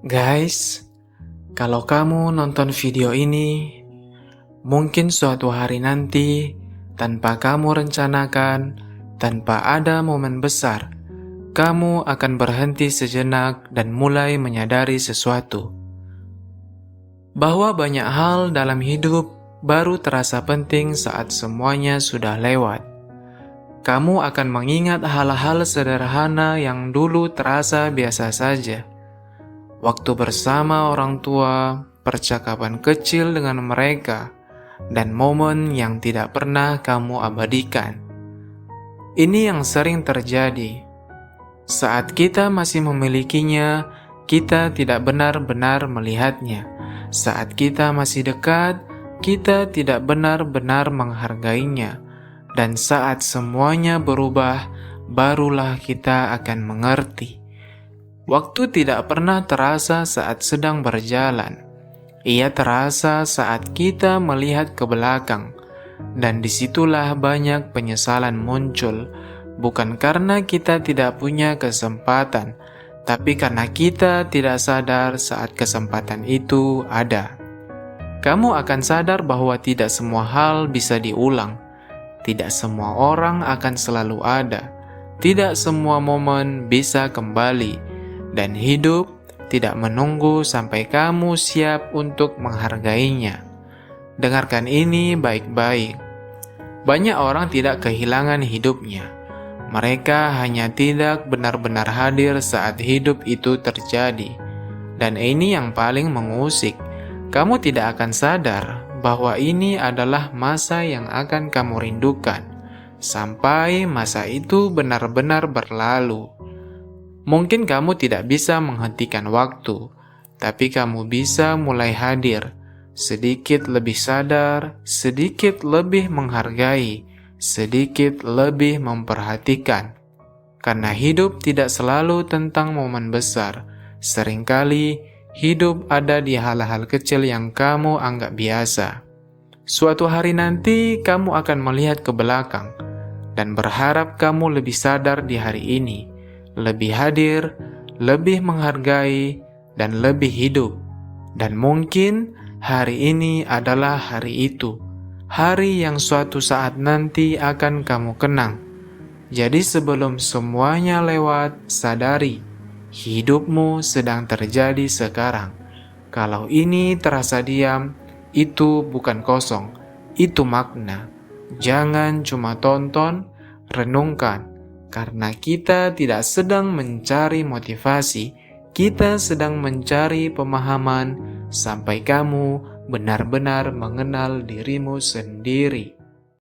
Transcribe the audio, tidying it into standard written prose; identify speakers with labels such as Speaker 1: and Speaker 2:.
Speaker 1: Guys, kalau kamu nonton video ini, mungkin suatu hari nanti, tanpa kamu rencanakan, tanpa ada momen besar, kamu akan berhenti sejenak dan mulai menyadari sesuatu. Bahwa banyak hal dalam hidup baru terasa penting saat semuanya sudah lewat. Kamu akan mengingat hal-hal sederhana yang dulu terasa biasa saja. Waktu bersama orang tua, percakapan kecil dengan mereka, dan momen yang tidak pernah kamu abadikan. Ini yang sering terjadi. Saat kita masih memilikinya, kita tidak benar-benar melihatnya. Saat kita masih dekat, kita tidak benar-benar menghargainya. Dan saat semuanya berubah, barulah kita akan mengerti. Waktu tidak pernah terasa saat sedang berjalan. Ia terasa saat kita melihat ke belakang. Dan disitulah banyak penyesalan muncul. Bukan karena kita tidak punya kesempatan, tapi karena kita tidak sadar saat kesempatan itu ada. Kamu akan sadar bahwa tidak semua hal bisa diulang. Tidak semua orang akan selalu ada. Tidak semua momen bisa kembali. Dan hidup tidak menunggu sampai kamu siap untuk menghargainya. Dengarkan ini baik-baik. Banyak orang tidak kehilangan hidupnya. Mereka hanya tidak benar-benar hadir saat hidup itu terjadi. Dan ini yang paling mengusik. Kamu tidak akan sadar bahwa ini adalah masa yang akan kamu rindukan. Sampai masa itu benar-benar berlalu. Mungkin kamu tidak bisa menghentikan waktu, tapi kamu bisa mulai hadir, sedikit lebih sadar, sedikit lebih menghargai, sedikit lebih memperhatikan. Karena hidup tidak selalu tentang momen besar. Seringkali hidup ada di hal-hal kecil yang kamu anggap biasa. Suatu hari nanti kamu akan melihat ke belakang dan berharap kamu lebih sadar di hari ini. Lebih hadir, lebih menghargai, dan lebih hidup. Dan mungkin hari ini adalah hari itu. Hari yang suatu saat nanti akan kamu kenang. Jadi sebelum semuanya lewat, sadari, hidupmu sedang terjadi sekarang. Kalau ini terasa diam, itu bukan kosong, itu makna. Jangan cuma tonton, renungkan. Karena kita tidak sedang mencari motivasi, kita sedang mencari pemahaman sampai kamu benar-benar mengenal dirimu sendiri.